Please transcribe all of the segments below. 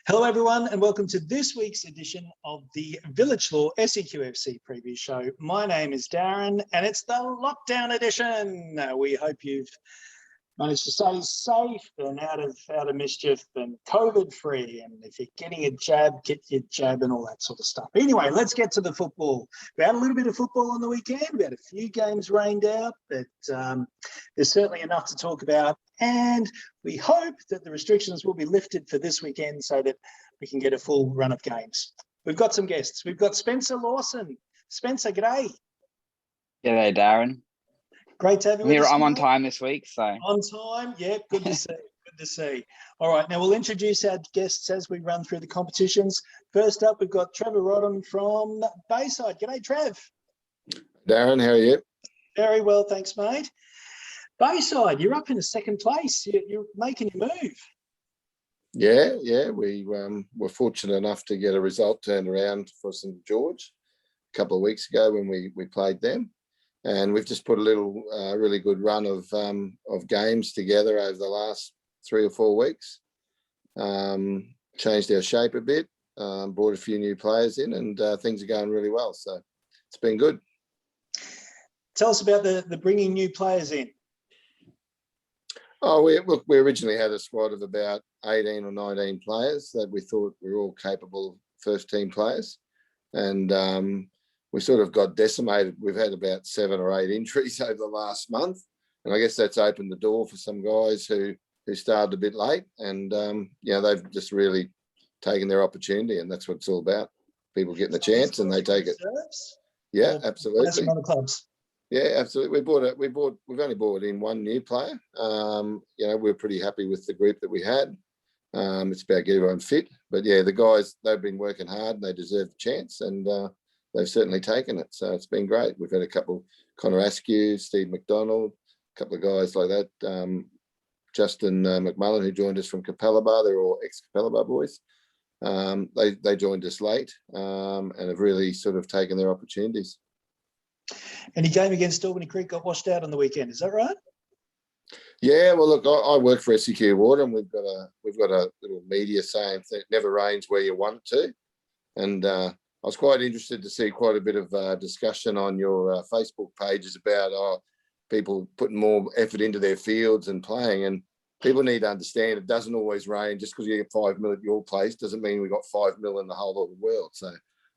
Hello, everyone, and welcome to this week's edition of the Village Law SEQFC preview show. My name is Darren, and it's the lockdown edition. We hope you've managed to stay safe and out of mischief and COVID-free. And if you're getting a jab, get your jab and all that sort of stuff. Anyway, let's get to the football. We had a little bit of football on the weekend. We had a few games rained out, but there's certainly enough to talk about. And we hope that the restrictions will be lifted for this weekend so that we can get a full run of games. We've got some guests. We've got Spencer Lawson. Spencer, g'day. G'day, Darren. Great to have you with us. I'm on time this week, so. On time, yeah, good to see. Good to see. All right, now we'll introduce our guests as we run through the competitions. First up, we've got Trevor Rohdmann from Bayside. G'day, Trev. Darren, how are you? Very well, thanks, mate. Bayside, you're up in a second place. You're making your move. Yeah. We were fortunate enough to get a result turned around for St George a couple of weeks ago when we played them, and we've just put a little really good run of games together over the last 3 or 4 weeks. Changed our shape a bit, brought a few new players in, and things are going really well. So it's been good. Tell us about the bringing new players in. Oh, we originally had a squad of about 18 or 19 players that we thought were all capable first team players. And we sort of got decimated. We've had about 7 or 8 injuries over the last month. And I guess that's opened the door for some guys who started a bit late. And, they've just really taken their opportunity. And that's what it's all about. People getting the chance and they take it. Yeah, absolutely. That's from other clubs. Yeah, absolutely. We've only brought in 1 new player. We're pretty happy with the group that we had. It's about getting everyone fit. But yeah, the guys, they've been working hard and they deserve a chance, and they've certainly taken it. So it's been great. We've had a couple, Connor Askew, Steve McDonald, a couple of guys like that. Justin McMullen, who joined us from Capella. They're all ex-Capella boys. They joined us late and have really sort of taken their opportunities. And your game against Albany Creek got washed out on the weekend. Is that right? Yeah. Well, look, I work for SEQ Water, and we've got a little media saying that it never rains where you want it to. And I was quite interested to see quite a bit of discussion on your Facebook pages about people putting more effort into their fields and playing. And people need to understand it doesn't always rain. Just because you get 5 mil at your place doesn't mean we got 5 mil in the whole of the world. So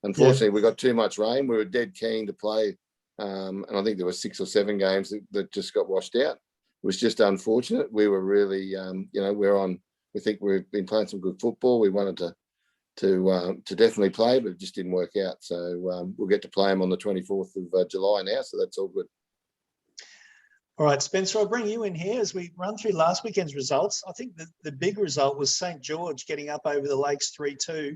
unfortunately, we got too much rain. We were dead keen to play. And I think there were 6 or 7 games that just got washed out. It was just unfortunate. We were really, we think we've been playing some good football. We wanted to definitely play, but it just didn't work out. So we'll get to play them on the 24th of July now. So that's all good. All right, Spencer, I'll bring you in here as we run through last weekend's results. I think the big result was St George getting up over the Lakes 3-2.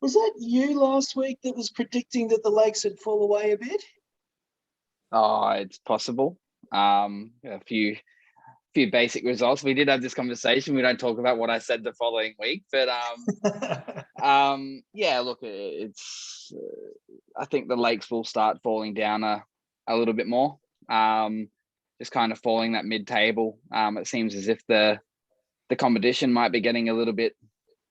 Was that you last week that was predicting that the Lakes would fall away a bit? Oh, it's possible. A few basic results. We did have this conversation. We don't talk about what I said the following week, but look, it's. I think the Lakes will start falling down a little bit more. Just kind of falling that mid-table. It seems as if the competition might be getting a little bit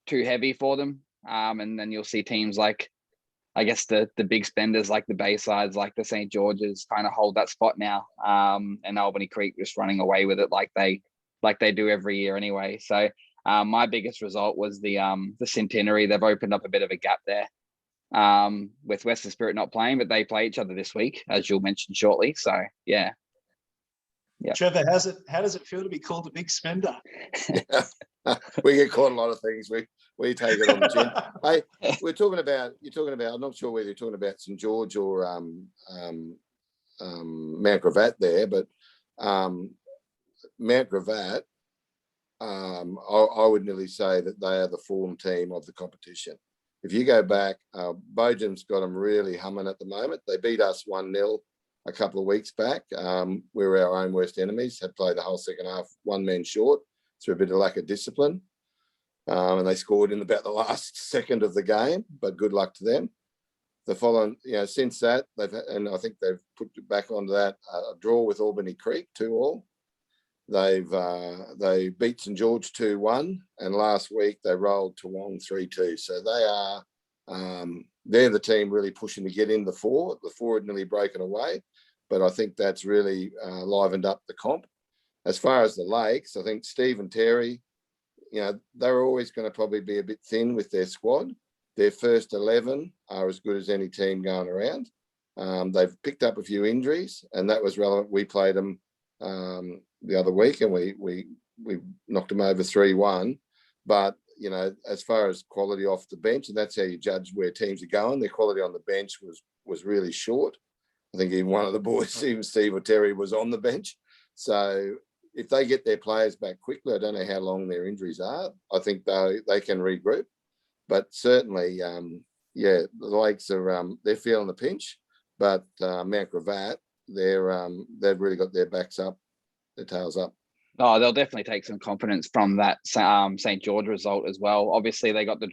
too heavy for them. And then you'll see teams like, I guess the big spenders like the Baysides, like the St George's, kind of hold that spot now. And Albany Creek just running away with it like they do every year anyway. So my biggest result was the Centenary. They've opened up a bit of a gap there with Western Spirit not playing, but they play each other this week, as you'll mention shortly. So yeah. Trevor, how does it feel to be called a big spender? We get called a lot of things. We take it on the chin. Hey, you're talking about, I'm not sure whether you're talking about St George or Mount Gravatt there, but Mount Gravatt, I would nearly say that they are the form team of the competition. If you go back, Bojan's got them really humming at the moment. They beat us 1-0 a couple of weeks back. We were our own worst enemies, had played the whole second half, 1 man short through a bit of lack of discipline. And they scored in about the last second of the game, but good luck to them. The following, since that, I think they've put back onto that a draw with Albany Creek, 2-2. They beat St George 2-1, and last week they rolled Toowong 3-2. So they're the team really pushing to get in the four. The four had nearly broken away, but I think that's really livened up the comp. As far as the Lakes, I think Steve and Terry, they're always going to probably be a bit thin with their squad. Their first 11 are as good as any team going around. They've picked up a few injuries, and that was relevant. We played them the other week, and we knocked them over 3-1. But as far as quality off the bench, and that's how you judge where teams are going, their quality on the bench was really short. I think even one of the boys, even Steve or Terry, was on the bench. So if they get their players back quickly, I don't know how long their injuries are. I think they can regroup. But certainly, the Lakes are they're feeling the pinch. But Mount Gravatt, they've really got their backs up, their tails up. Oh, they'll definitely take some confidence from that St George result as well. Obviously, they got the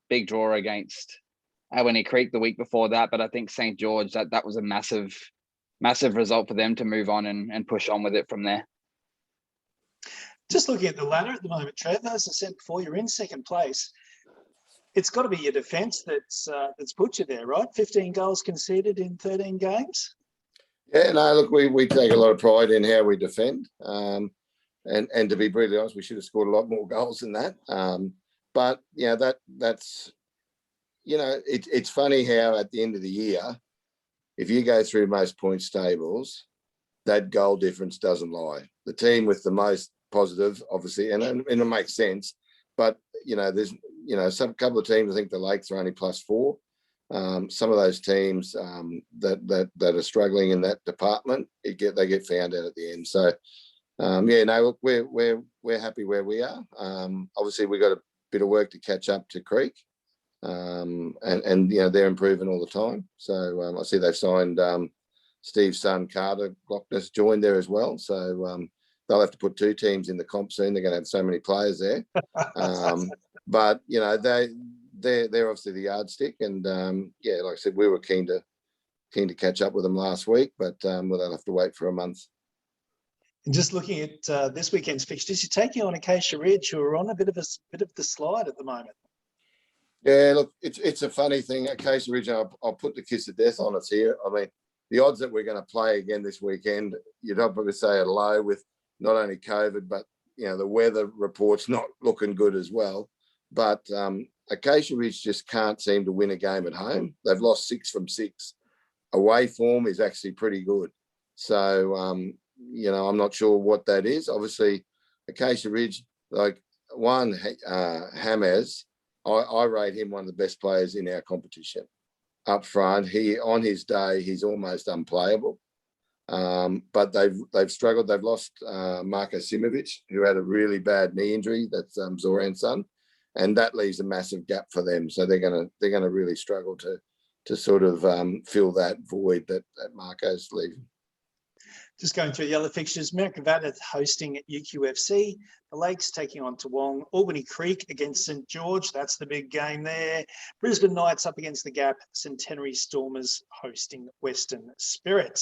big draw against Awini Creek the week before that, but I think St George, that was a massive result for them to move on and push on with it from there. Just looking at the ladder at the moment, Trevor, as I said before, you're in second place. It's got to be your defence that's put you there, right? 15 goals conceded in 13 games. Yeah, no, look, we take a lot of pride in how we defend. And to be brutally honest, we should have scored a lot more goals than that. But that's it's funny how at the end of the year, if you go through most points tables, that goal difference doesn't lie. The team with the most positive, obviously, and it makes sense. But there's some couple of teams. I think the Lakes are only +4. Some of those teams that are struggling in that department, they get found out at the end. So look, we're happy where we are. Obviously, we've got a bit of work to catch up to Creek, and they're improving all the time. So I see they've signed Steve's son Carter Glockness joined there as well. So they'll have to put 2 teams in the comp soon. They're going to have so many players there. But they're obviously the yardstick, and like I said, we were keen to catch up with them last week, but they'll have to wait for a month. And just looking at this weekend's fixtures, you're taking on Acacia Ridge, who are on a bit of the slide at the moment. Yeah, look, it's a funny thing. Acacia Ridge, I'll put the kiss of death on us here. I mean, the odds that we're going to play again this weekend, you'd probably say are low with not only COVID, but the weather report's not looking good as well. But Acacia Ridge just can't seem to win a game at home. They've lost 6 from 6. Away form is actually pretty good. So, I'm not sure what that is. Obviously, Acacia Ridge, like Hammers, I rate him one of the best players in our competition. Up front, on his day, he's almost unplayable. But they've struggled. They've lost Marko Simovic, who had a really bad knee injury. That's Zoran's son, and that leaves a massive gap for them. So they're gonna really struggle to sort of fill that void that Marco's leaving. Just going through the other fixtures, Mount Gravatt hosting at UQFC, the Lakes taking on Toowong, Albany Creek against St George, that's the big game there. Brisbane Knights up against the Gap, Centenary Stormers hosting Western Spirit.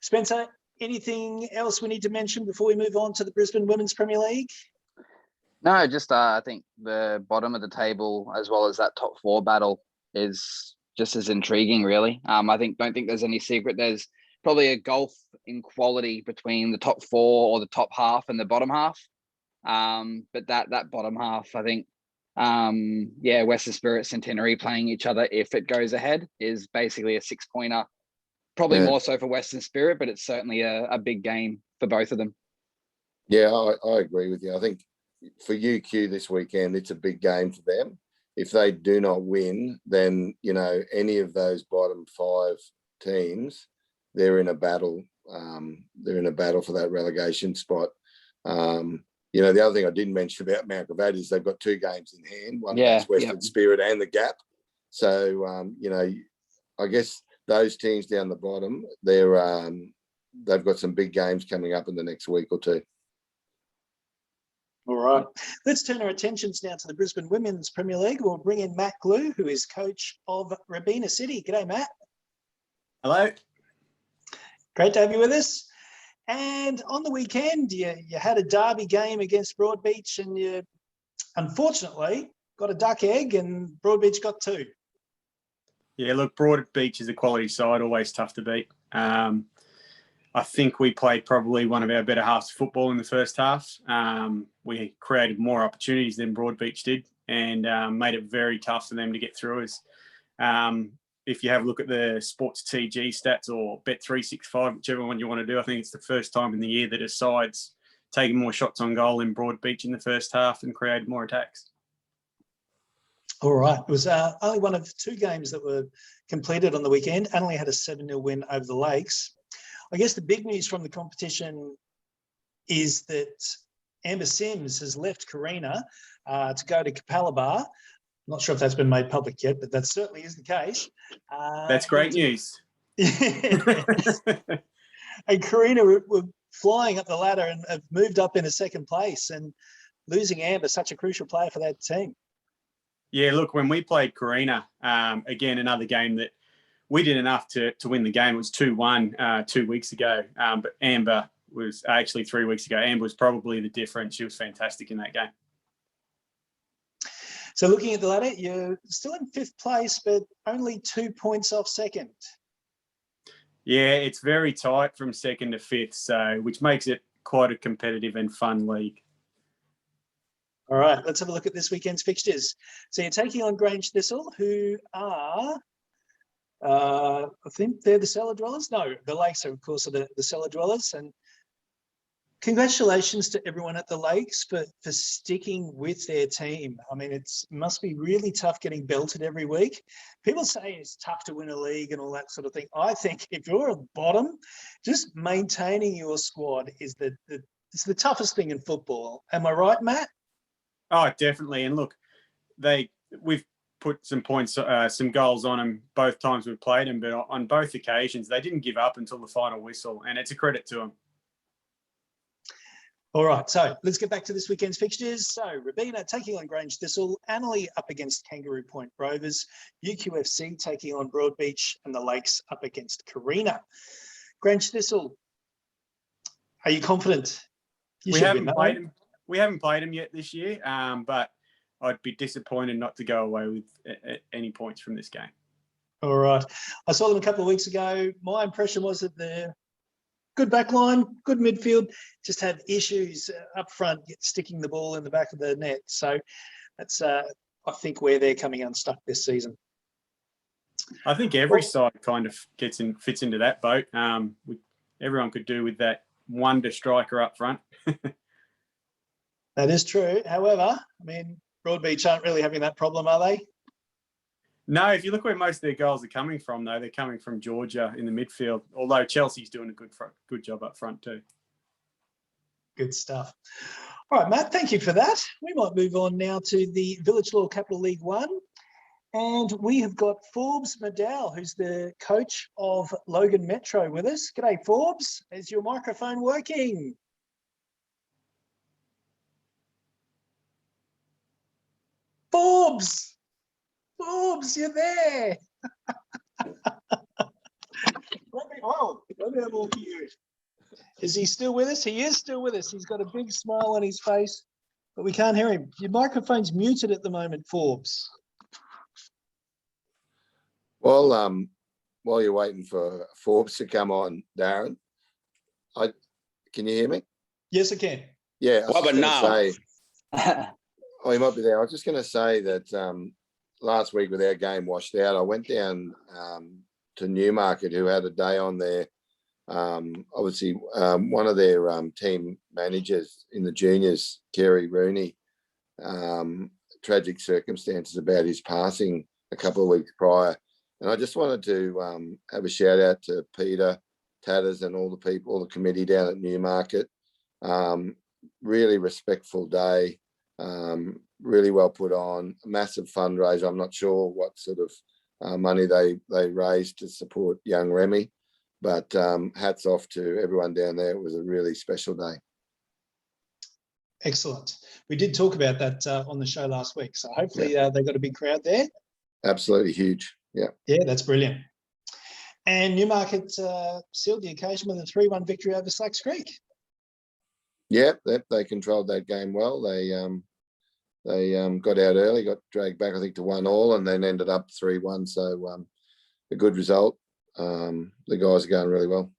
Spencer, anything else we need to mention before we move on to the Brisbane Women's Premier League? No, just I think the bottom of the table as well as that top 4 battle is just as intriguing, really. I don't think there's any secret. There's probably a gulf in quality between the top 4 or the top half and the bottom half. But that bottom half, I think, Western Spirit, Centenary playing each other if it goes ahead is basically a 6-pointer. Probably more so for Western Spirit, but it's certainly a big game for both of them. Yeah, I agree with you. I think for UQ this weekend, it's a big game for them. If they do not win, then, any of those bottom 5 teams, they're in a battle. They're in a battle for that relegation spot. The other thing I didn't mention about Mount Gravatt is they've got 2 games in hand, one against Western Spirit and the Gap. So, I guess those teams down the bottom, they've got some big games coming up in the next week or 2. All right. Let's turn our attentions now to the Brisbane Women's Premier League. We'll bring in Matt Glew, who is coach of Robina City. G'day, Matt. Hello. Great to have you with us. And on the weekend, you had a derby game against Broadbeach, and you unfortunately got a duck egg, and Broadbeach got 2. Yeah, look, Broadbeach is a quality side, always tough to beat. I think we played probably one of our better halves of football in the first half. We created more opportunities than Broadbeach did, and made it very tough for them to get through us. If you have a look at the Sports TG stats or Bet365, whichever one you want to do, I think it's the first time in the year that a side's taken more shots on goal in Broadbeach in the first half and created more attacks. All right. It was only one of 2 games that were completed on the weekend. Only had a 7-0 win over the Lakes. I guess the big news from the competition is that Amber Sims has left Carina to go to Capalaba. Not sure if that's been made public yet, but that certainly is the case. That's great news. And Carina were flying up the ladder and have moved up into 2nd place, and losing Amber, such a crucial player for that team. Yeah, look, when we played Carina, again, another game that we did enough to win the game. It was 2-1 2 weeks ago, but Amber was actually 3 weeks ago. Amber was probably the difference. She was fantastic in that game. So looking at the ladder, you're still in 5th place, but only 2 points off 2nd. Yeah, it's very tight from 2nd to 5th, so which makes it quite a competitive and fun league. All right, let's have a look at this weekend's fixtures. So you're taking on Grange Thistle, who are, I think they're the cellar dwellers. No, the Lakes are, of course, the cellar dwellers. And congratulations to everyone at the Lakes for sticking with their team. I mean, it must be really tough getting belted every week. People say it's tough to win a league and all that sort of thing. I think if you're at the bottom, just maintaining your squad is it's the toughest thing in football. Am I right, Matt? Oh, definitely. And look, we've put some points, some goals on them both times we've played them, but on both occasions, they didn't give up until the final whistle, and it's a credit to them. All right, so let's get back to this weekend's fixtures. So Robina taking on Grange Thistle, Annerley up against Kangaroo Point Rovers, UQFC taking on Broadbeach, and the Lakes up against Carina. Grange Thistle, are you confident? We haven't played them yet this year, but I'd be disappointed not to go away with any points from this game. All right. I saw them a couple of weeks ago. My impression was that they're good backline, good midfield, just had issues up front, sticking the ball in the back of the net. So that's, I think, where they're coming unstuck this season. I think every side kind of fits into that boat. Everyone could do with that wonder striker up front. That is true. However, I mean, Broadbeach aren't really having that problem, are they? No, if you look where most of their goals are coming from, though, they're coming from Georgia in the midfield, although Chelsea's doing a good job up front too. Good stuff. All right, Matt, thank you for that. We might move on now to the Village Law Capital League 1. And we have got Forbes Madau, who's the coach of Logan Metro, with us. G'day, Forbes. Is your microphone working? Forbes! Forbes, you're there! Let me have a look at you. Is he still with us? He is still with us. He's got a big smile on his face, but we can't hear him. Your microphone's muted at the moment, Forbes. Well, while you're waiting for Forbes to come on, Darren, can you hear me? Yes, I can. Yeah. Well, but now. Oh, he might be there. I was just going to say that last week with our game washed out, I went down to Newmarket, who had a day on there. Obviously, one of their team managers in the juniors, Kerry Rooney, tragic circumstances about his passing a couple of weeks prior. And I just wanted to have a shout out to Peter Tatters and all the people, all the committee down at Newmarket. Really respectful day. Really well put on, a massive fundraiser. I'm not sure what sort of money they raised to support young Remy, but hats off to everyone down there. It was a really special day. Excellent. We did talk about that on the show last week, so hopefully they got a big crowd there. Absolutely huge. Yeah. Yeah, that's brilliant. And Newmarket sealed the occasion with a 3-1 victory over Slacks Creek. Yeah, they controlled that game well. They got out early, got dragged back, I think, to 1-1, and then ended up 3-1. So a good result. The guys are going really well.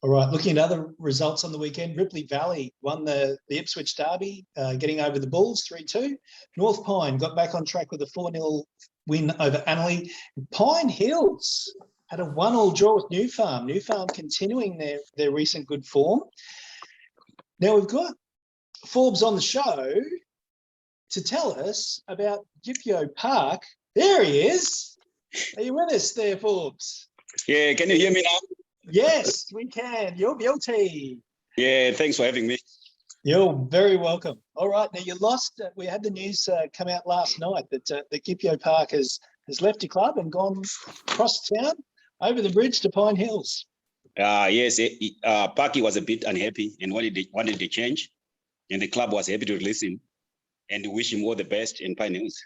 All right, looking at other results on the weekend, Ripley Valley won the Ipswich Derby, getting over the Bulls 3-2. North Pine got back on track with a 4-0 win over Annerley. Pine Hills had a 1-1 draw with New Farm. New Farm continuing their recent good form. Now we've got Forbes on the show to tell us about Gipio Park. There he is. Are you with us there, Forbes? Yeah, can you hear me now? Yes, we can. You're guilty. Yeah, thanks for having me. You're very welcome. All right, now you lost. We had the news come out last night that Gipio Park has left your club and gone across town over the bridge to Pine Hills. Yes, Parky was a bit unhappy and wanted to change, and the club was happy to release him and wish him all the best in Pine Hills.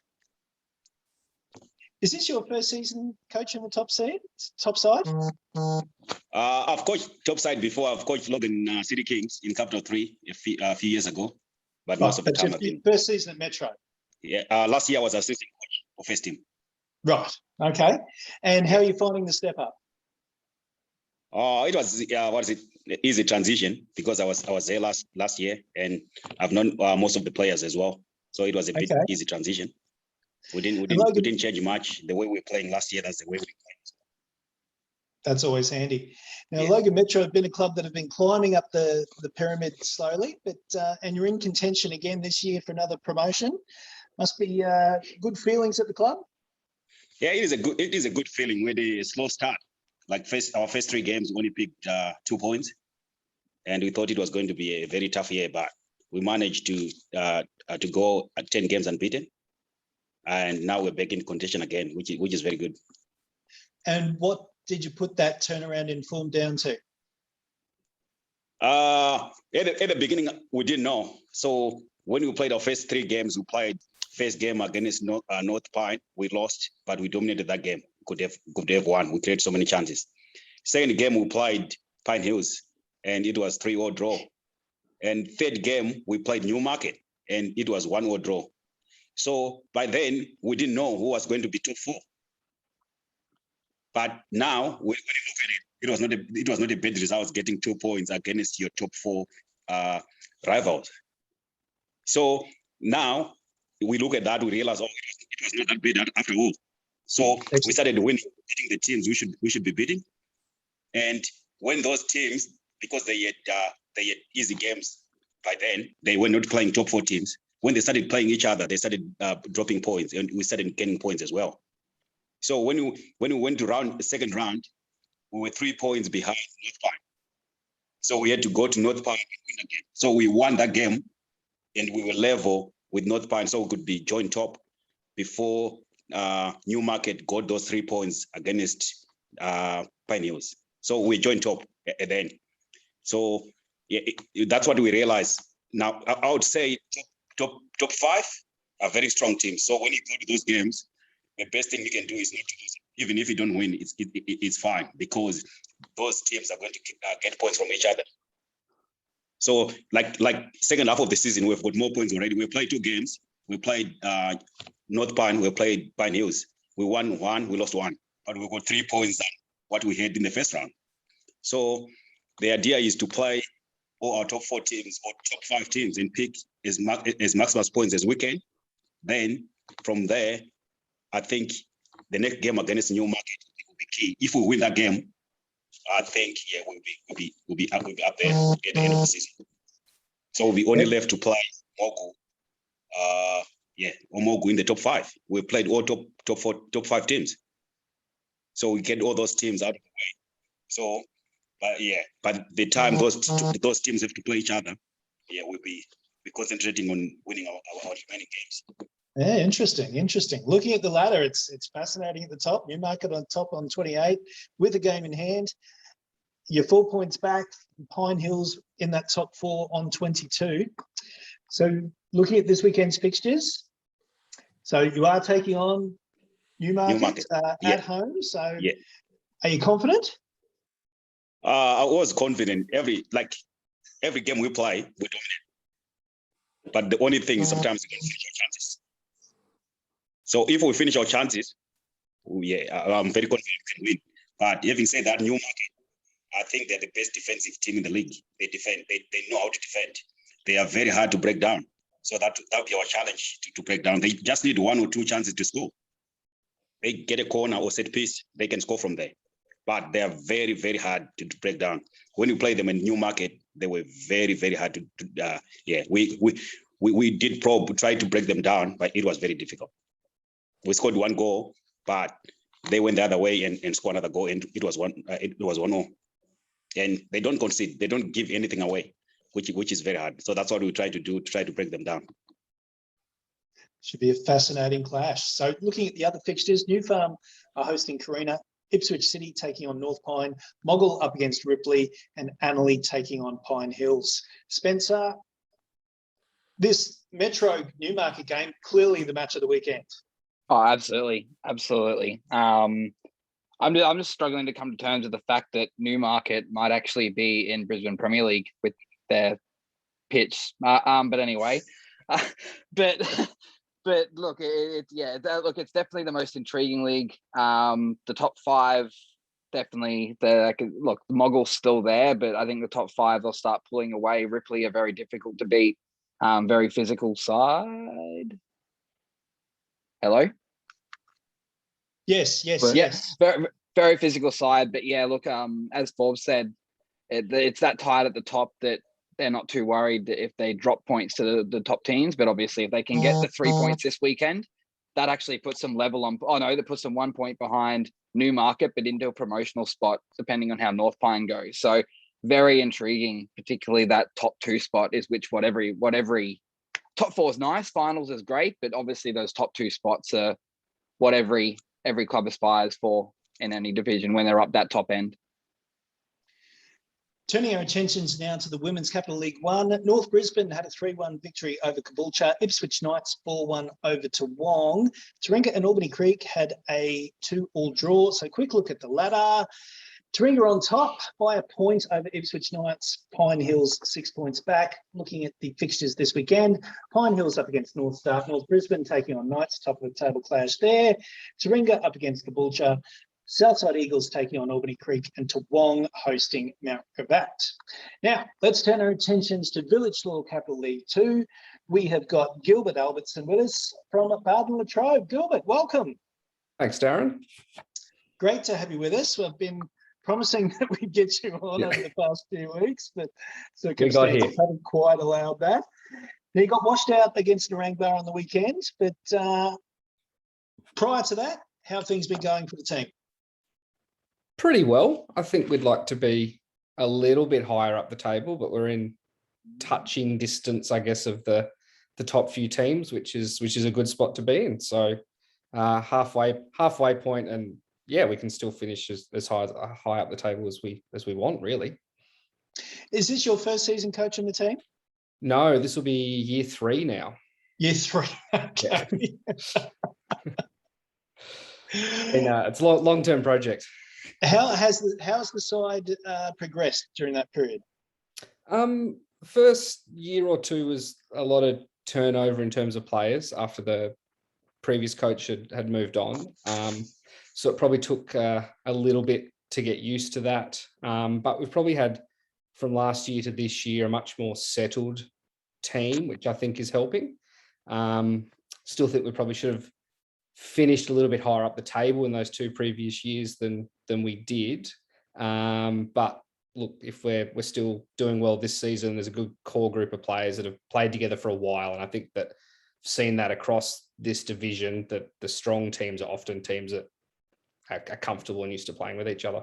Is this your first season coaching the top side? I've coached topside before. I've coached Logan City Kings in Capital 3 a few years ago, but most of the time I've been. First season at Metro. Yeah, last year I was assistant coach for first team. Right. Okay. And how are you finding the step up? It was easy transition because I was there last year, and I've known most of the players as well, so it was a bit easy transition. We didn't change much. The way we were playing last year, that's the way we play. That's always handy. Now, yeah. Logan Metro have been a club that have been climbing up the pyramid slowly, but and you're in contention again this year for another promotion. Must be good feelings at the club. Yeah, it is a good feeling with a slow start. Like our first 3 games, we only picked 2 points, and we thought it was going to be a very tough year, but we managed to go 10 games unbeaten, and now we're back in contention again, which is very good. And what did you put that turnaround in form down to? At the beginning, we didn't know. So when we played our first 3 games, we played first game against North Pine. We lost, but we dominated that game. Could have won. We created so many chances. Second game, we played Pine Hills, and it was 3-0 draw. And third game, we played Newmarket, and it was 1-0 draw. So by then, we didn't know who was going to be top 4. But now, when you look at it, it was not a bad result getting 2 points against your top 4 rivals. So now we look at that, we realize, it was not that bad after all. So we started winning, beating the teams we should be beating. And when those teams, because they had easy games by then, they were not playing top 4 teams. When they started playing each other, they started dropping points, and we started gaining points as well. So when we went to the second round, we were 3 points behind North Pine. So we had to go to North Pine and win the game. So we won that game, and we were level with North Pine, so we could be joint top before Newmarket got those 3 points against Pine Hills. So we joined top at the end. So yeah, that's what we realized. Now I would say top 5 are very strong teams. So when you go to those games, the best thing you can do is not to lose. Even if you don't win, it's fine, because those teams are going to get points from each other. So like second half of the season, we've got more points already. We played 2 games. We played North Pine, we played Pine Hills. We won 1, we lost 1, but we got 3 points than what we had in the first round. So the idea is to play all our top 4 teams or top 5 teams and pick as maximum points as we can. Then from there, I think the next game against Newmarket will be key. If we win that game, I think we'll be up there at the end of the season. So we'll be only left to play Mogu. Omogu in the top 5. We played all top 5 teams. So we get all those teams out of the way. So, but the time those teams have to play each other, we'll be concentrating on winning our remaining games. Yeah, interesting. Looking at the ladder, it's fascinating at the top. Newmarket on top on 28 with a game in hand. You're 4 points back. Pine Hills in that top 4 on 22. So looking at this weekend's fixtures, so you are taking on Newmarket at home. So Are you confident? I was confident. Every game we play, we dominate. But the only thing is sometimes we can finish our chances. So if we finish our chances, I'm very confident we can win. But having said that, Newmarket, I think they're the best defensive team in the league. They defend. They know how to defend. They are very hard to break down. So that'll be our challenge to break down. They just need 1 or 2 chances to score. They get a corner or set piece, they can score from there. But they are very, very hard to break down. When you play them in Newmarket, they were very, very hard to. We did try to break them down, but it was very difficult. We scored 1 goal, but they went the other way and scored another goal, and it was 1-0. And they don't concede; they don't give anything away, which is very hard. So that's what we try to do, to try to break them down. Should be a fascinating clash. So looking at the other fixtures, New Farm are hosting Carina, Ipswich City taking on North Pine, Moggle up against Ripley, and Annerley taking on Pine Hills. Spencer, this Metro Newmarket game, clearly the match of the weekend. Oh, absolutely. I'm just struggling to come to terms with the fact that Newmarket might actually be in Brisbane Premier League with their pitch. But anyway, but look, it's definitely the most intriguing league. The top 5, definitely. The Moggle's still there, but I think the top 5 they'll start pulling away. Ripley are very difficult to beat. Very physical side. Hello. Yes. Very, very physical side, but yeah, look, as Forbes said, it's that tight at the top that they're not too worried if they drop points to the top teams. But obviously, if they can get the 3 points this weekend, that actually puts them level on. Oh no, that puts them 1 point behind Newmarket, but into a promotional spot, depending on how North Pine goes. So very intriguing, particularly that top 2 spot is what every top 4 is nice. Finals is great, but obviously those top 2 spots are what every club aspires for in any division when they're up that top end. Turning our attentions now to the Women's Capital League 1, North Brisbane had a 3-1 victory over Caboolture. Ipswich Knights 4-1 over Toowong. Taringa and Albany Creek had a 2-2 draw. So quick look at the ladder. Taringa on top by a point over Ipswich Knights. Pine Hills 6 points back. Looking at the fixtures this weekend, Pine Hills up against North Star. North Brisbane taking on Knights, top of the table clash there. Taringa up against Caboolture. Southside Eagles taking on Albany Creek, and Toowong hosting Mount Gravatt. Now, let's turn our attentions to Village Law Capital League 2. We have got Gilbert Albertson with us from Bardon, Latrobe. Gilbert, welcome. Thanks, Darren. Great to have you with us. We've been promising that we'd get you on over the past few weeks, but circumstances haven't quite allowed that. Now, you got washed out against Narangba on the weekend, but prior to that, how have things been going for the team? Pretty well. I think we'd like to be a little bit higher up the table, but we're in touching distance, I guess, of the top few teams, which is a good spot to be in. So halfway point, and yeah, we can still finish as high up the table as we want, really. Is this your first season coaching the team? No, this will be year 3 now. Year 3. Okay. Yeah. And it's a long-term project. How has the side progressed during that period? First year or two was a lot of turnover in terms of players after the previous coach had moved on. So it probably took a little bit to get used to that. But we've probably had, from last year to this year, a much more settled team, which I think is helping. Still think we probably should have finished a little bit higher up the table in those 2 previous years than we did. But look, if we're still doing well this season, there's a good core group of players that have played together for a while. And I think that I've seen that across this division, that the strong teams are often teams that are comfortable and used to playing with each other.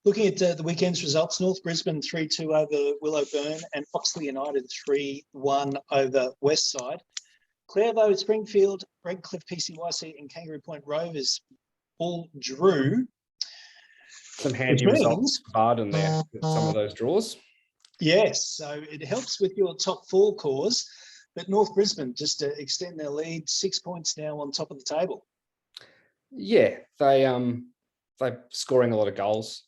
Looking at the weekend's results, North Brisbane 3-2 over Willowburn and Oxley United 3-1 over Westside. Clairvaux, Springfield, Redcliffe PCYC and Kangaroo Point Rovers all drew. Some handy results for Bardon there, some of those draws. Yes, so it helps with your top 4 cause, but North Brisbane just to extend their lead, 6 points now on top of the table. Yeah, they they're scoring a lot of goals.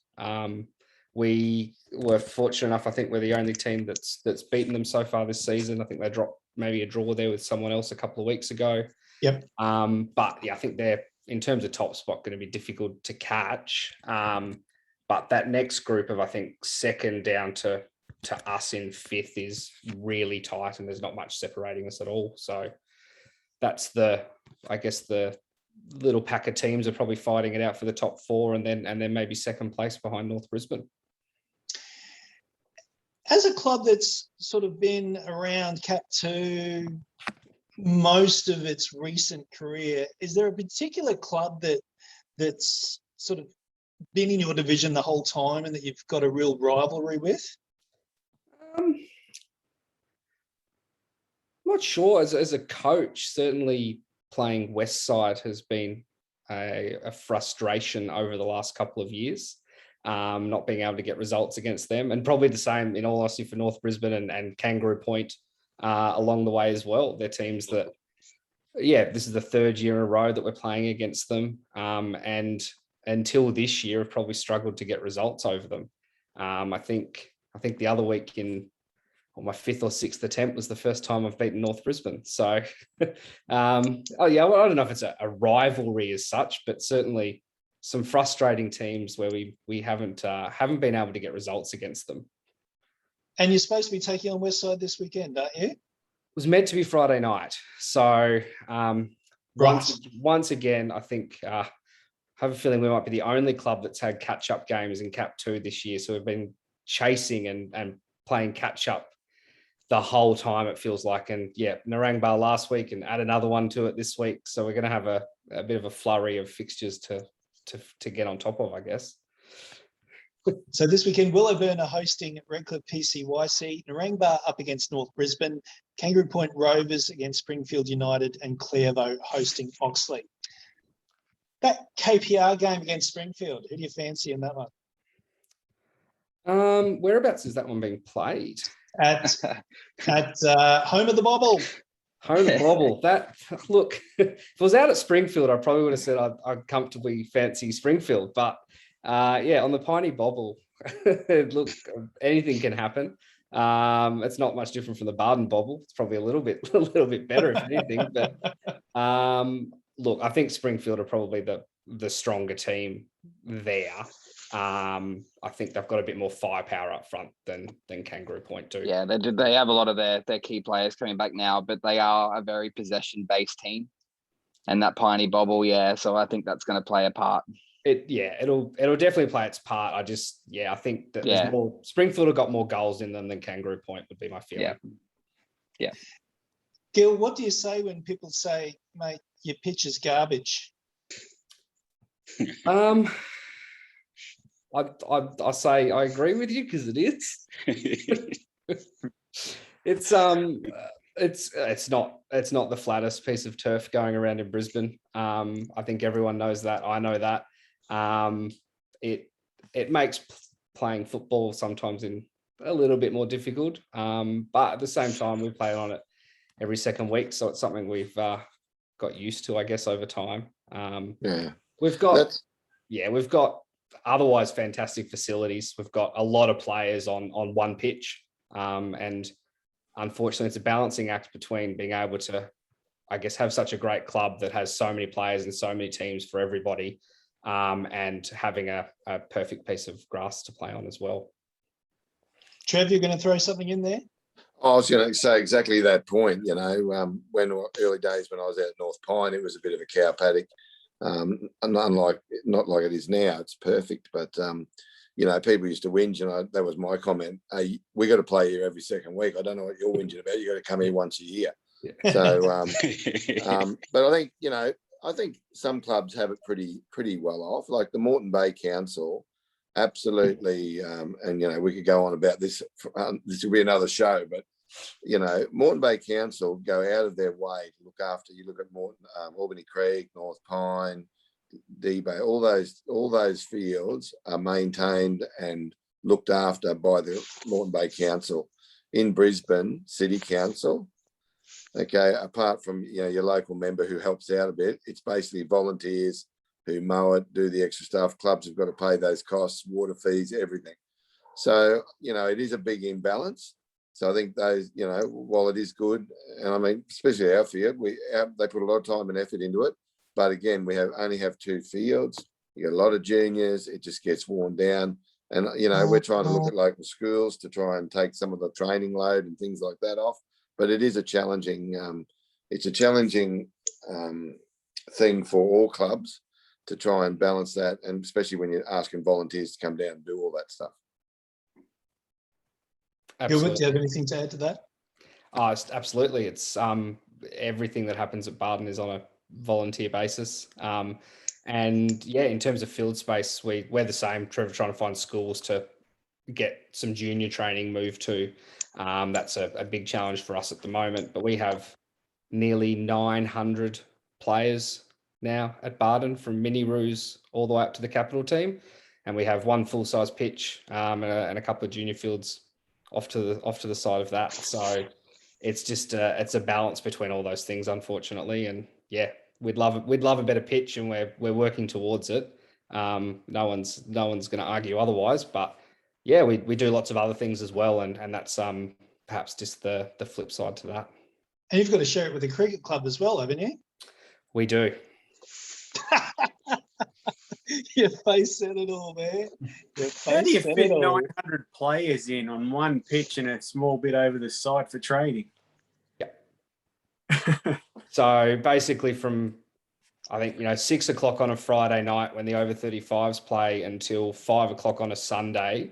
We were fortunate enough. I think we're the only team that's beaten them so far this season. I think they dropped maybe a draw there with someone else a couple of weeks ago. Yep. But yeah, I think they're, in terms of top spot, going to be difficult to catch. But that next group of, I think, second down to us in fifth is really tight, and there's not much separating us at all. So that's I guess the little pack of teams are probably fighting it out for the top four, and then maybe second place behind North Brisbane. As a club that's sort of been around Cat 2 most of its recent career, is there a particular club that's sort of been in your division the whole time and that you've got a real rivalry with? Not sure. As a coach, certainly playing Westside has been a frustration over the last couple of years, not being able to get results against them, and probably the same, in all honesty, for North Brisbane and Kangaroo Point along the way as well. They're teams that, yeah, this is the third year in a row that we're playing against them, and until this year have probably struggled to get results over them. I think the other week my fifth or sixth attempt was the first time I've beaten North Brisbane. So, I don't know if it's a rivalry as such, but certainly some frustrating teams where we haven't been able to get results against them. And you're supposed to be taking on Westside this weekend, aren't you? It was meant to be Friday night. So once again, I think I have a feeling we might be the only club that's had catch-up games in Cap 2 this year. So we've been chasing and playing catch-up the whole time, it feels like. And yeah, Narangba last week and add another one to it this week. So we're going to have a bit of a flurry of fixtures to get on top of, I guess. So this weekend, Willowburn are hosting Redcliffe PCYC, Narangba up against North Brisbane, Kangaroo Point Rovers against Springfield United, and Clairvaux hosting Oxley. That KPR game against Springfield, who do you fancy in that one? Whereabouts is that one being played? At home of the Bobble. Home of the Bobble. Look, if it was out at Springfield, I probably would have said I'd comfortably fancy Springfield. But on the Piney Bobble, look, anything can happen. It's not much different from the Bardon Bobble. It's probably a little bit better, if anything. But look, I think Springfield are probably the stronger team there. I think they've got a bit more firepower up front than Kangaroo Point do. Yeah, they have a lot of their key players coming back now, but they are a very possession-based team. And that Piney Bobble, so I think that's going to play a part. It'll definitely play its part. I think that there's more. Springfield have got more goals in them than Kangaroo Point, would be my feeling. Yeah. Gil, what do you say when people say, mate, your pitch is garbage? I say I agree with you, because it is. It's not the flattest piece of turf going around in Brisbane. I think everyone knows that. I know that. It makes playing football sometimes a little bit more difficult. But at the same time, we play on it every second week, so it's something we've got used to, I guess, over time. We've got otherwise fantastic facilities. We've got a lot of players on one pitch, and unfortunately, it's a balancing act between being able to, I guess, have such a great club that has so many players and so many teams for everybody, and having a perfect piece of grass to play on as well. Trev, you're going to throw something in there? I was going to say exactly that point. When early days when I was out at North Pine, it was a bit of a cow paddock. Not like it is now. It's perfect, but people used to whinge, and that was my comment. Hey, we got to play here every second week. I don't know what you're whinging about. You got to come here once a year. Yeah. So, but I think some clubs have it pretty well off. Like the Moreton Bay Council, absolutely. And we could go on about this. This will be another show, but Moreton Bay Council go out of their way to look after. You look at Moreton, Albany Creek, North Pine, D-Bay, all those fields are maintained and looked after by the Moreton Bay Council. In Brisbane City Council, okay, apart from your local member who helps out a bit, it's basically volunteers who mow it, do the extra stuff. Clubs have got to pay those costs, water fees, everything. So, it is a big imbalance. So I think those, while it is good, and I mean, especially our field, they put a lot of time and effort into it. But again, we only have 2 fields. You got a lot of juniors. It just gets worn down. And, we're trying to look at local schools to try and take some of the training load and things like that off. But it is a challenging, thing for all clubs to try and balance that. And especially when you're asking volunteers to come down and do all that stuff. Gilbert, do you have anything to add to that? Absolutely. It's everything that happens at Bardon is on a volunteer basis. And yeah, in terms of field space, we're the same. Trevor trying to find schools to get some junior training moved to. That's a big challenge for us at the moment. But we have nearly 900 players now at Bardon, from mini roos all the way up to the capital team. And we have 1 full-size pitch and a couple of junior fields off to the side of that. So it's just it's a balance between all those things, unfortunately. And yeah, we'd love a better pitch, and we're working towards it. No one's going to argue otherwise, but yeah, we do lots of other things as well, and that's perhaps just the flip side to that. And you've got to share it with the cricket club as well, haven't you? We do. Your face said it all, man. How do you fit 900 players in on one pitch and a small bit over the side for training? Yeah. So basically from, I think, 6 o'clock on a Friday night when the over 35s play until 5 o'clock on a Sunday,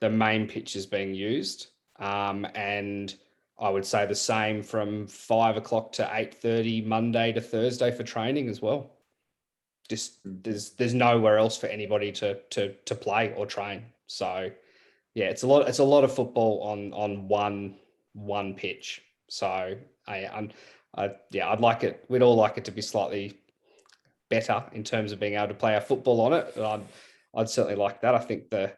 the main pitch is being used. And I would say the same from 5 o'clock to 8:30 Monday to Thursday for training as well. Just there's nowhere else for anybody to play or train. So yeah, it's a lot of football on one pitch. So I'd like it. We'd all like it to be slightly better in terms of being able to play our football on it. I'd certainly like that. I think the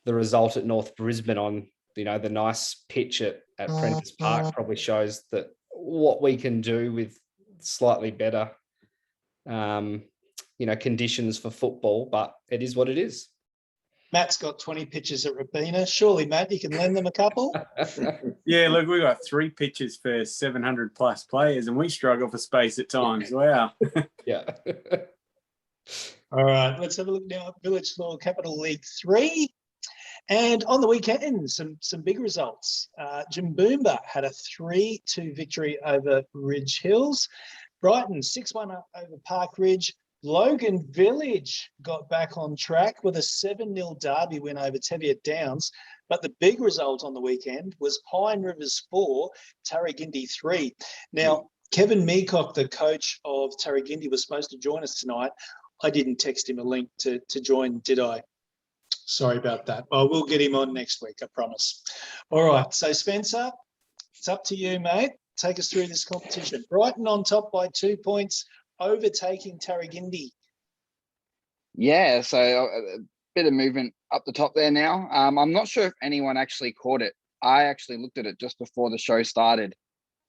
result at North Brisbane on the nice pitch at Prentice Park probably shows that what we can do with slightly better conditions for football, but it is what it is. Matt's got 20 pitches at Robina. Surely, Matt, you can lend them a couple? Yeah, look, we've got 3 pitches for 700 plus players, and we struggle for space at times. Wow. Yeah. All right, let's have a look now at Village Law Capital League 3. And on the weekend, some big results. Jimboomba had a 3-2 victory over Ridge Hills. Brighton 6-1 over Park Ridge. Logan Village got back on track with a 7-0 derby win over Teviot Downs. But the big result on the weekend was Pine Rivers 4, Tarragindi 3. Now, Kevin Meacock, the coach of Tarragindi, was supposed to join us tonight. I didn't text him a link to join, did I? Sorry about that. I will get him on next week, I promise. All right, so Spencer, it's up to you, mate. Take us through this competition. Brighton on top by 2 points, overtaking Tarragindi. Yeah, so a bit of movement up the top there now. I'm not sure if anyone actually caught it. I actually looked at it just before the show started.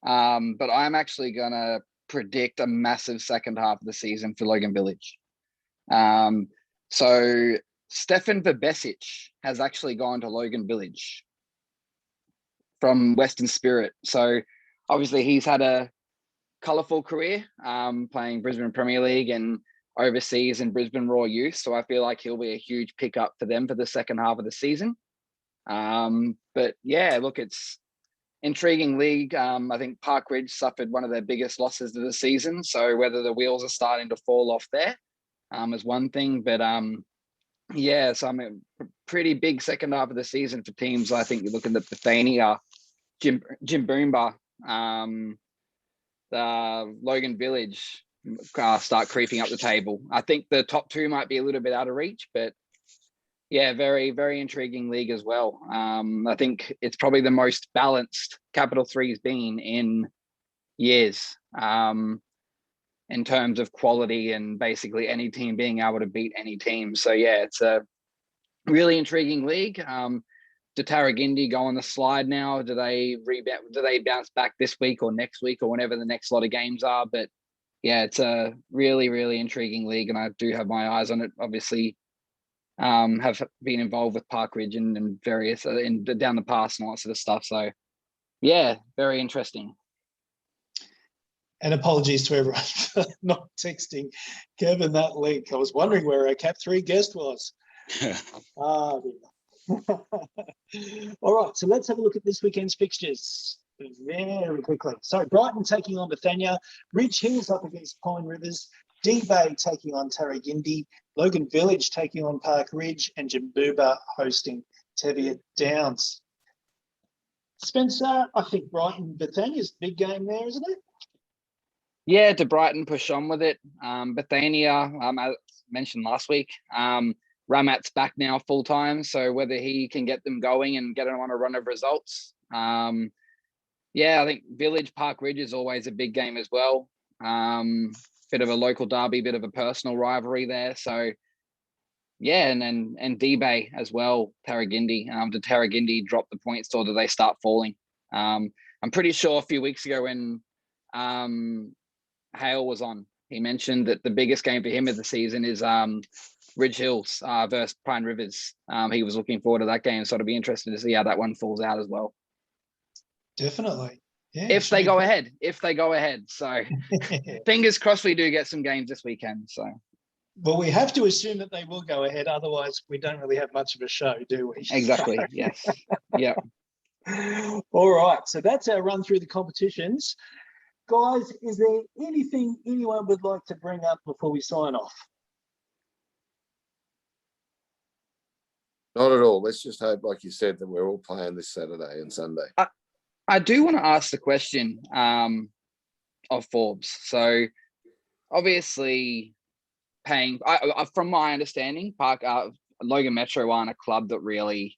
But I'm actually going to predict a massive second half of the season for Logan Village. So Stefan Verbesic has actually gone to Logan Village from Western Spirit. So obviously he's had a colourful career playing Brisbane Premier League and overseas in Brisbane Raw Youth. So I feel like he'll be a huge pickup for them for the second half of the season. But yeah, look, it's intriguing league. I think Park Ridge suffered one of their biggest losses of the season. So whether the wheels are starting to fall off there is one thing. But yeah, so I mean, pretty big second half of the season for teams. I think you're looking at Bethania, Jimboomba, Logan Village start creeping up the table. I think the top 2 might be a little bit out of reach, but yeah, very, very intriguing league as well. I think it's probably the most balanced Capital 3's been in years in terms of quality and basically any team being able to beat any team. So yeah, it's a really intriguing league. Do Tarragindi go on the slide now? Do they rebound? Do they bounce back this week or next week or whenever the next lot of games are? But yeah, it's a really, really intriguing league, and I do have my eyes on it. Obviously, have been involved with Park Ridge and various down the pass and all that sort of stuff. So, yeah, very interesting. And apologies to everyone for not texting Kevin that link. I was wondering where our Cap 3 guest was. All right, so let's have a look at this weekend's fixtures very quickly. So Brighton taking on Bethania, Ridge Hills up against Pine Rivers, D-Bay taking on Tarragindi, Logan Village taking on Park Ridge, and Jambuba hosting Teviot Downs. Spencer, I think Brighton Bethania's big game there, isn't it? Yeah, to Brighton push on with it. Bethania, as mentioned last week, Ramat's back now full time, so whether he can get them going and get them on a run of results. Yeah, I think Village Park Ridge is always a big game as well. Bit of a local derby, bit of a personal rivalry there. So yeah, and D-Bay as well, Tarragindi. Did Tarragindi drop the points or do they start falling? I'm pretty sure a few weeks ago when Hale was on, he mentioned that the biggest game for him of the season is Ridge Hills versus Pine Rivers. He was looking forward to that game, so it'll be interesting to see how that one falls out as well. Definitely. Yeah, if they go ahead. So fingers crossed we do get some games this weekend. So well, we have to assume that they will go ahead. Otherwise, we don't really have much of a show, do we? Exactly. Yes. Yeah. All right. So that's our run through the competitions. Guys, is there anything anyone would like to bring up before we sign off? Not at all. Let's just hope, like you said, that we're all playing this Saturday and Sunday. I do want to ask the question of Forbes. So obviously paying, from my understanding, Logan Metro aren't a club that really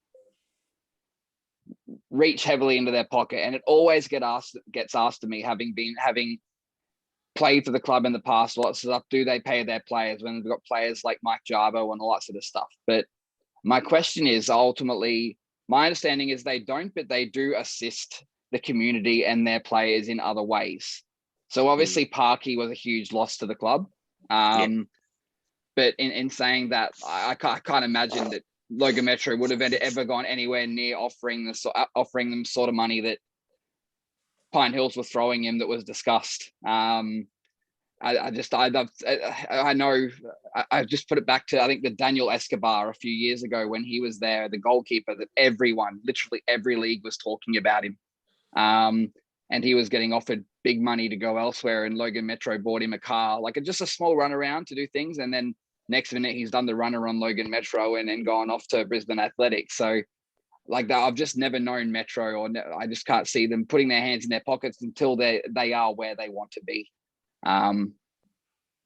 reach heavily into their pocket, and it always gets asked to me, having played for the club in the past, lots of stuff, do they pay their players when they've got players like Mike Jarbo and all that sort of stuff? But my question is, ultimately, my understanding is they don't, but they do assist the community and their players in other ways. So obviously Parky was a huge loss to the club. But in saying that, I can't imagine that Logan Metro would have ever gone anywhere near offering them sort of money that Pine Hills were throwing him that was discussed. I just put it back to, I think, the Daniel Escobar a few years ago when he was there, the goalkeeper that literally every league was talking about him. And he was getting offered big money to go elsewhere, and Logan Metro bought him a car, like just a small runaround to do things. And then next minute he's done the runner on Logan Metro and then gone off to Brisbane Athletics. So like that, I've just never known Metro, I just can't see them putting their hands in their pockets until they are where they want to be.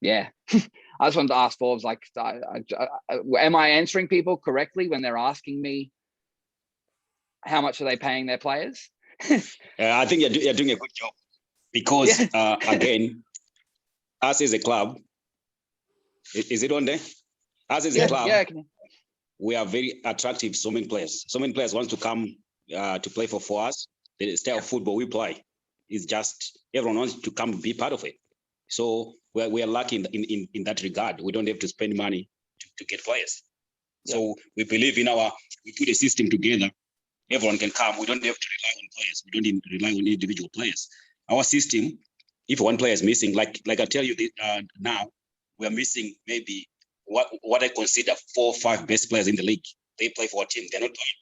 Yeah, I just wanted to ask Forbes, like, am I answering people correctly when they're asking me how much are they paying their players? I think you're doing a good job because, again, us as a club, is it on there? Us as a club, we are very attractive. So many players want to come to play for us. The style of football we play is just, everyone wants to come be part of it. So we are lucky in that regard. We don't have to spend money to get players. So we believe we put a system together. Everyone can come. We don't have to rely on players. We don't need to rely on individual players. Our system, if one player is missing, like I tell you now, we are missing maybe what I consider 4 or 5 best players in the league. They play for our team. They're not playing.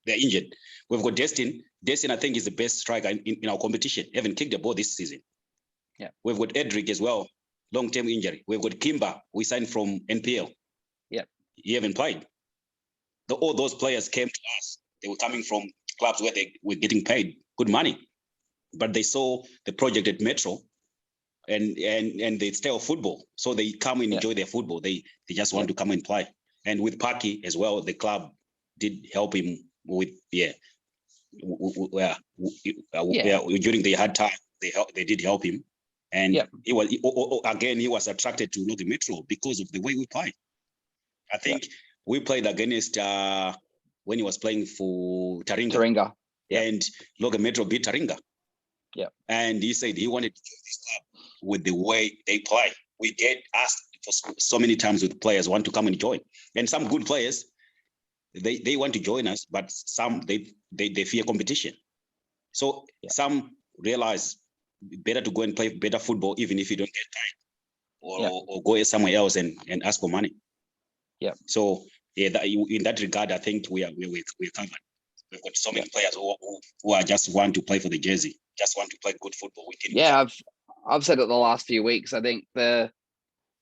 They're injured. We've got Destin. Destin, I think, is the best striker in our competition. Haven't kicked the ball this season. Yeah. We've got Edric as well, long-term injury. We've got Kimba. We signed from NPL. Yeah. He haven't played. All those players came to us. They were coming from clubs where they were getting paid good money, but they saw the project at Metro and the style of football. So they come and enjoy their football. They just want to come and play. And with Parky as well, the club did help him with, during the hard time, they did help him. And he was attracted to Logan Metro because of the way we play. I think we played against when he was playing for Taringa. Yeah. And Logan Metro beat Taringa. Yeah. And he said he wanted to join this club with the way they play. We get asked for so many times with players want to come and join. And some good players, they want to join us, but some they fear competition. So some realize better to go and play better football, even if you don't get time, or go somewhere else and ask for money. Yeah. So in that regard, I think we're covered. We've got so many players who are just want to play for the jersey, just want to play good football. I've said it the last few weeks. I think the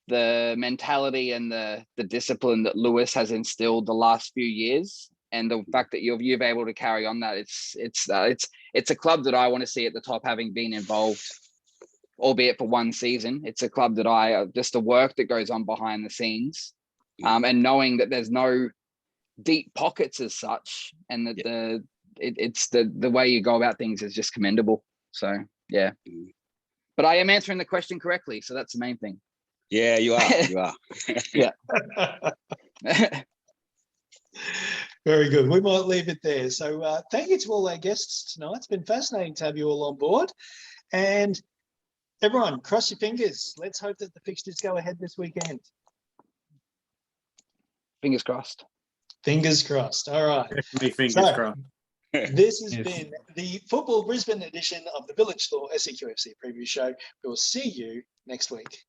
mentality and the discipline that Lewis has instilled the last few years, and the fact that you've been able to carry on that, it's a club that I want to see at the top, having been involved, albeit for one season. It's a club that just the work that goes on behind the scenes, and knowing that there's no deep pockets as such, and that it's the way you go about things is just commendable. So yeah, but I am answering the question correctly, so that's the main thing. Yeah, you are. You are. Yeah. Very good. We might leave it there. So thank you to all our guests tonight. It's been fascinating to have you all on board. And everyone, cross your fingers. Let's hope that the fixtures go ahead this weekend. Fingers crossed. Fingers crossed. All right. Definitely fingers crossed. This has been the Football Brisbane edition of the Village Law SEQFC preview show. We will see you next week.